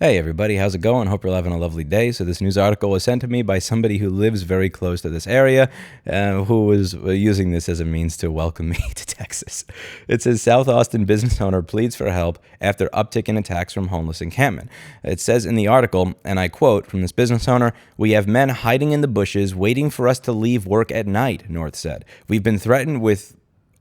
Hey everybody, how's it going? Hope you're having a lovely day. So this news article was sent to me by somebody who lives very close to this area, who was using this as a means to welcome me to Texas. It says South Austin business owner pleads for help after uptick in attacks from homeless encampment. It says in the article, and I quote from this business owner, "We have men hiding in the bushes waiting for us to leave work at night," North said. "We've been threatened with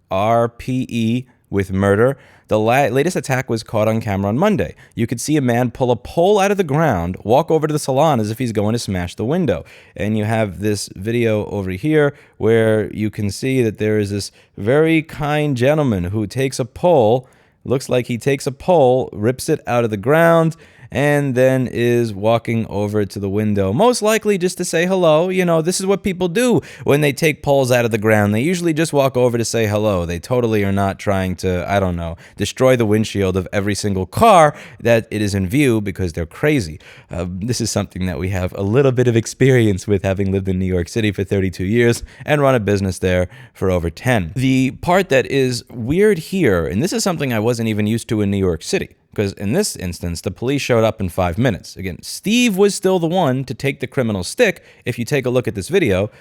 RPE with murder. The latest attack was caught on camera on Monday. You could see a man pull a pole out of the ground, walk over to the salon as if he's going to smash the window." And you have this video over here where you can see that there is this very kind gentleman who takes a pole, looks like he takes a pole, rips it out of the ground, and then is walking over to the window, most likely just to say hello. You know, this is what people do when they take poles out of the ground. They usually just walk over to say hello. They totally are not trying to, I don't know, destroy the windshield of every single car that it is in view because they're crazy. This is something that we have a little bit of experience with, having lived in New York City for 32 years and run a business there for over 10. The part that is weird here, and this is something I wasn't even used to in New York City, because in this instance, the police showed up in 5 minutes. Again, Steve was still the one to take the criminal stick. If you take a look at this video,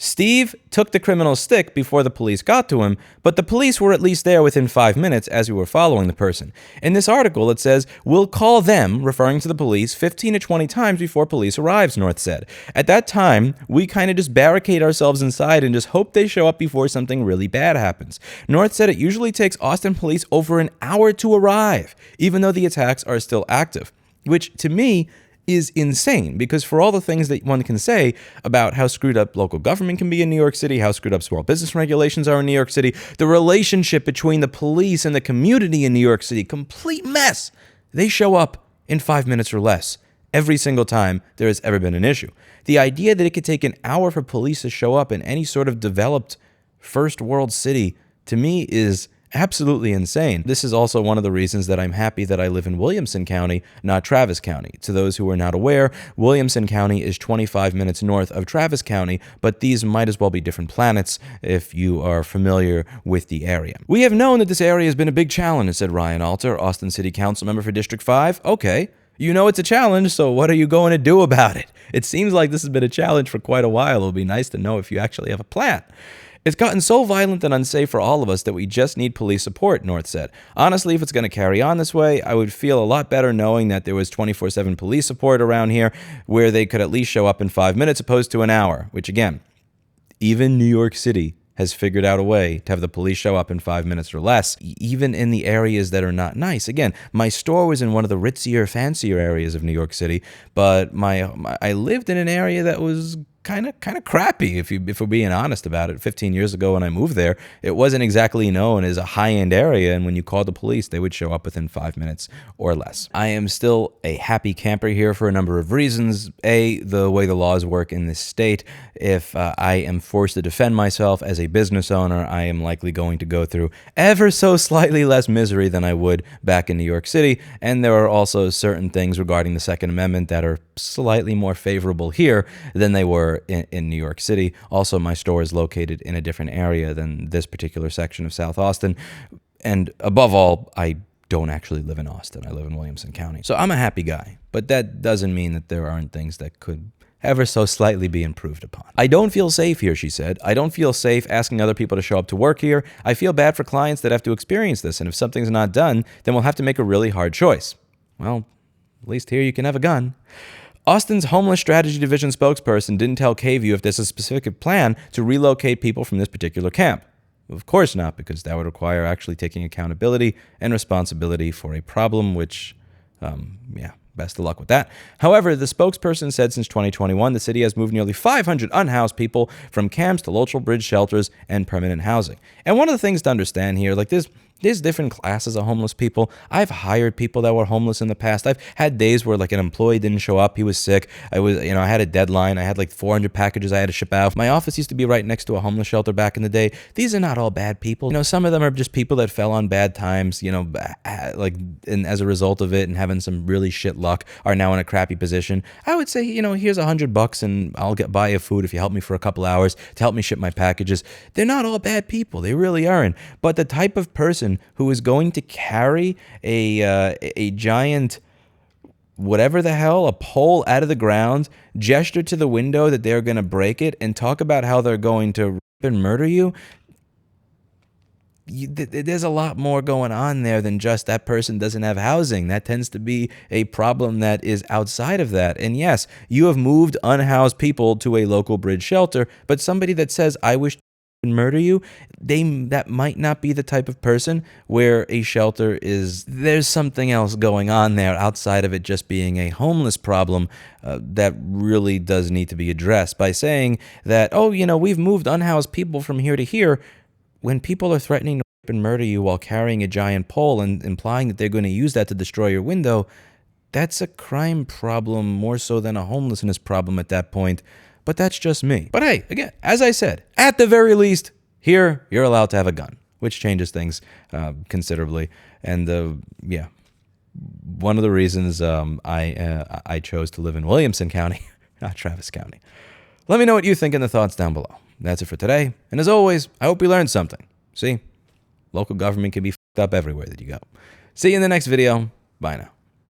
Steve took the criminal stick before the police got to him, but the police were at least there within 5 minutes as we were following the person. In this article, it says, "We'll call them," referring to the police, 15 to 20 times before police arrives, North said. "At that time, we kind of just barricade ourselves inside and just hope they show up before something really bad happens." North said it usually takes Austin police over an hour to arrive, even though the attacks are still active, which to me is insane, because for all the things that one can say about how screwed up local government can be in New York City, how screwed up small business regulations are in New York City, the relationship between the police and the community in New York City, complete mess. They show up in 5 minutes or less every single time there has ever been an issue. The idea that it could take an hour for police to show up in any sort of developed first world city, to me, is absolutely insane. This is also one of the reasons that I'm happy that I live in Williamson County, not Travis County. To those who are not aware, Williamson County is 25 minutes north of Travis County, but these might as well be different planets if you are familiar with the area. "We have known that this area has been a big challenge," said Ryan Alter, Austin City Council member for District 5. Okay. You know it's a challenge, so what are you going to do about it? It seems like this has been a challenge for quite a while. It'll be nice to know if you actually have a plan. "It's gotten so violent and unsafe for all of us that we just need police support," North said. "Honestly, if it's going to carry on this way, I would feel a lot better knowing that there was 24/7 police support around here where they could at least show up in 5 minutes opposed to an hour," which again, even New York City has figured out a way to have the police show up in 5 minutes or less, even in the areas that are not nice. Again, my store was in one of the ritzier, fancier areas of New York City, but I lived in an area that was kind of crappy, if we're being honest about it. 15 years ago when I moved there, it wasn't exactly known as a high-end area, and when you called the police, they would show up within 5 minutes or less. I am still a happy camper here for a number of reasons. A, the way the laws work in this state. If I am forced to defend myself as a business owner, I am likely going to go through ever so slightly less misery than I would back in New York City, and there are also certain things regarding the Second Amendment that are slightly more favorable here than they were in New York City. Also, my store is located in a different area than this particular section of South Austin. And above all, I don't actually live in Austin. I live in Williamson County. So I'm a happy guy, but that doesn't mean that there aren't things that could ever so slightly be improved upon. "I don't feel safe here," she said. "I don't feel safe asking other people to show up to work here. I feel bad for clients that have to experience this, and if something's not done, then we'll have to make a really hard choice." Well, at least here you can have a gun. Austin's Homeless Strategy Division spokesperson didn't tell KView if there's a specific plan to relocate people from this particular camp. Of course not, because that would require actually taking accountability and responsibility for a problem, which, best of luck with that. However, the spokesperson said since 2021, the city has moved nearly 500 unhoused people from camps to local bridge shelters and permanent housing. And one of the things to understand here, like there's different classes of homeless people. I've hired people that were homeless in the past. I've had days where like an employee didn't show up. He was sick. I had a deadline. I had like 400 packages I had to ship out. My office used to be right next to a homeless shelter back in the day. These are not all bad people. Some of them are just people that fell on bad times, and as a result of it and having some really shit luck are now in a crappy position. I would say, here's $100 and I'll buy you food if you help me for a couple hours to help me ship my packages. They're not all bad people. They really aren't. But the type of person person who is going to carry a giant, whatever the hell, a pole out of the ground, gesture to the window that they're going to break it, and talk about how they're going to rape and murder you? There's a lot more going on there than just that person doesn't have housing. That tends to be a problem that is outside of that. And yes, you have moved unhoused people to a local bridge shelter, but somebody that says, I wish to murder you, that might not be the type of person where a shelter is. There's something else going on there outside of it just being a homeless problem that really does need to be addressed by saying that, oh, we've moved unhoused people from here to here. When people are threatening to rape and murder you while carrying a giant pole and implying that they're going to use that to destroy your window, that's a crime problem more so than a homelessness problem at that point. But that's just me. But hey, again, as I said, at the very least, here you're allowed to have a gun, which changes things considerably. And yeah, one of the reasons I chose to live in Williamson County, not Travis County. Let me know what you think in the thoughts down below. That's it for today. And as always, I hope you learned something. See, local government can be fucked up everywhere that you go. See you in the next video. Bye now.